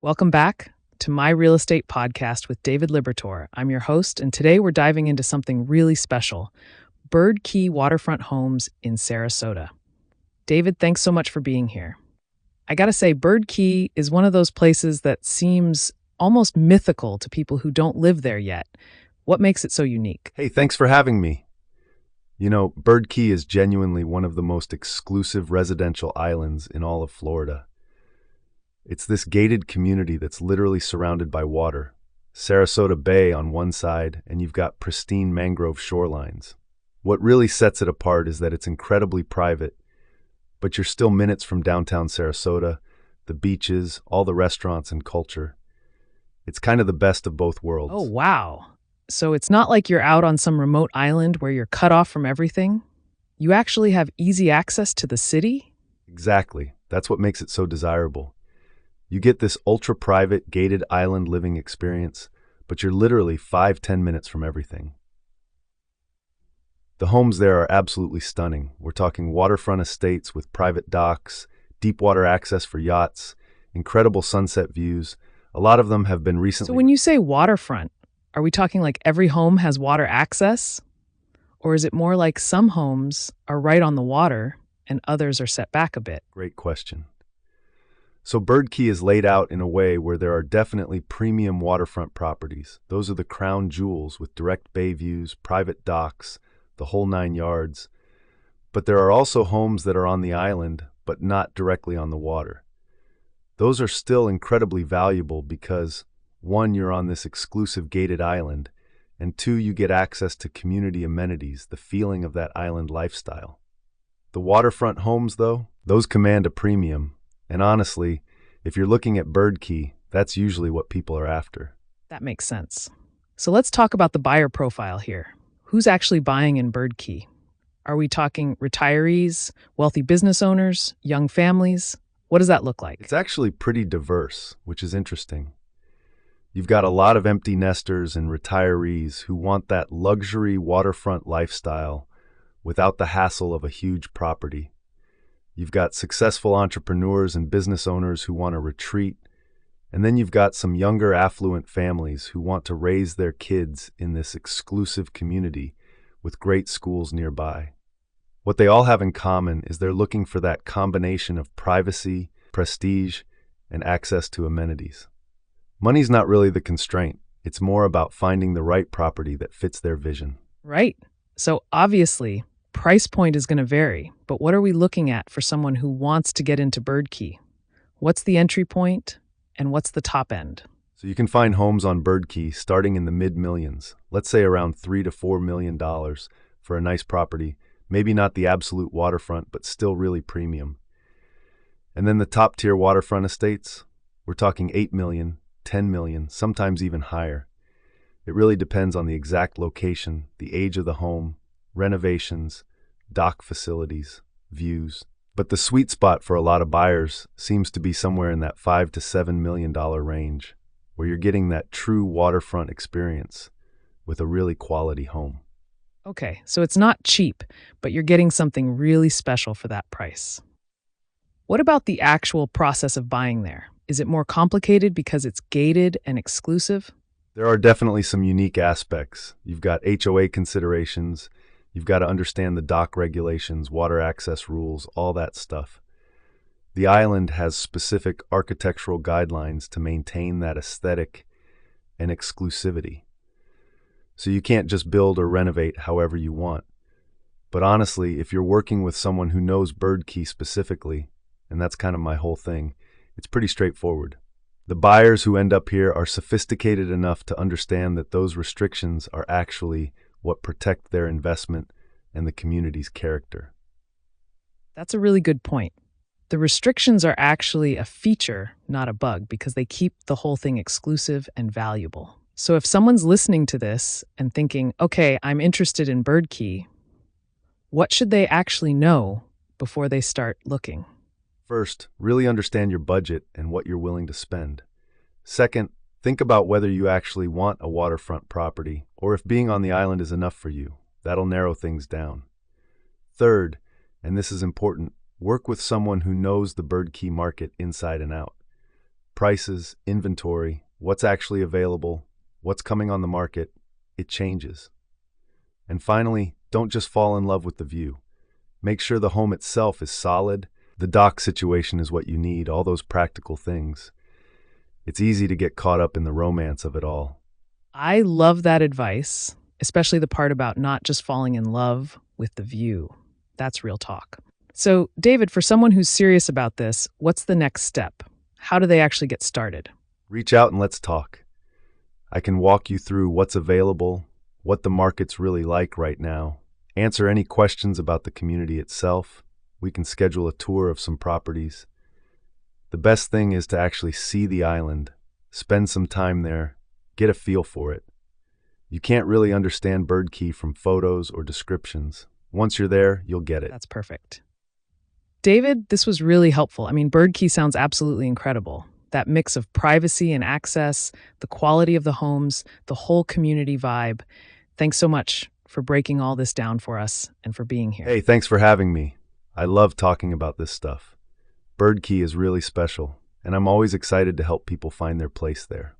Welcome back to my real estate podcast with David Libertor. I'm your host, and today we're diving into something really special: Bird Key Waterfront Homes in Sarasota. David, thanks so much for being here. I gotta say, Bird Key is one of those places that seems almost mythical to people who don't live there yet. What makes it so unique? Hey, thanks for having me. Bird Key is genuinely one of the most exclusive residential islands in all of Florida. It's this gated community that's literally surrounded by water. Sarasota Bay on one side, and you've got pristine mangrove shorelines. What really sets it apart is that it's incredibly private, but you're still minutes from downtown Sarasota, the beaches, all the restaurants and culture. It's kind of the best of both worlds. Oh, wow. So it's not like you're out on some remote island where you're cut off from everything? You actually have easy access to the city? Exactly. That's what makes it so desirable. You get this ultra-private, gated island living experience, but you're literally 5-10 minutes from everything. The homes there are absolutely stunning. We're talking waterfront estates with private docks, deep water access for yachts, incredible sunset views. A lot of them have been recently... So when you say waterfront, are we talking like every home has water access? Or is it more like some homes are right on the water and others are set back a bit? Great question. So Bird Key is laid out in a way where there are definitely premium waterfront properties. Those are the crown jewels with direct bay views, private docks, the whole 9 yards. But there are also homes that are on the island, but not directly on the water. Those are still incredibly valuable because, one, you're on this exclusive gated island, and two, you get access to community amenities, the feeling of that island lifestyle. The waterfront homes, though, those command a premium. And honestly, if you're looking at Bird Key, that's usually what people are after. That makes sense. So let's talk about the buyer profile here. Who's actually buying in Bird Key? Are we talking retirees, wealthy business owners, young families? What does that look like? It's actually pretty diverse, which is interesting. You've got a lot of empty nesters and retirees who want that luxury waterfront lifestyle without the hassle of a huge property. You've got successful entrepreneurs and business owners who want to retreat, and then you've got some younger affluent families who want to raise their kids in this exclusive community with great schools nearby. What they all have in common is they're looking for that combination of privacy, prestige, and access to amenities. Money's not really the constraint. It's more about finding the right property that fits their vision. Right. So obviously, price point is going to vary, but what are we looking at for someone who wants to get into Bird Key? What's the entry point and what's the top end? So you can find homes on Bird Key starting in the mid-millions, let's say around $3 to $4 million for a nice property, maybe not the absolute waterfront, but still really premium. And then the top-tier waterfront estates, we're talking $8 million, $10 million, sometimes even higher. It really depends on the exact location, the age of the home, renovations, dock facilities, views. But the sweet spot for a lot of buyers seems to be somewhere in that $5 to $7 million range, where you're getting that true waterfront experience with a really quality home. Okay, so it's not cheap, but you're getting something really special for that price. What about the actual process of buying there? Is it more complicated because it's gated and exclusive? There are definitely some unique aspects. You've got HOA considerations. You've got to understand the dock regulations, water access rules, all that stuff. The island has specific architectural guidelines to maintain that aesthetic and exclusivity. So you can't just build or renovate however you want. But honestly, if you're working with someone who knows Bird Key specifically, and that's kind of my whole thing, it's pretty straightforward. The buyers who end up here are sophisticated enough to understand that those restrictions are actually what protect their investment and the community's character. That's a really good point. The restrictions are actually a feature, not a bug, because they keep the whole thing exclusive and valuable. So if someone's listening to this and thinking, okay, I'm interested in Bird Key, what should they actually know before they start looking? First, really understand your budget and what you're willing to spend. Second, think about whether you actually want a waterfront property or if being on the island is enough for you. That'll narrow things down. Third, and this is important, work with someone who knows the Bird Key market inside and out. Prices, inventory, what's actually available, what's coming on the market, it changes. And finally, don't just fall in love with the view. Make sure the home itself is solid. The dock situation is what you need, all those practical things. It's easy to get caught up in the romance of it all. I love that advice, especially the part about not just falling in love with the view. That's real talk. So, David, for someone who's serious about this, what's the next step? How do they actually get started? Reach out and let's talk. I can walk you through what's available, what the market's really like right now, answer any questions about the community itself. We can schedule a tour of some properties. The best thing is to actually see the island, spend some time there, get a feel for it. You can't really understand Bird Key from photos or descriptions. Once you're there, you'll get it. That's perfect. David, this was really helpful. I mean, Bird Key sounds absolutely incredible. That mix of privacy and access, the quality of the homes, the whole community vibe. Thanks so much for breaking all this down for us and for being here. Hey, thanks for having me. I love talking about this stuff. Bird Key is really special, and I'm always excited to help people find their place there.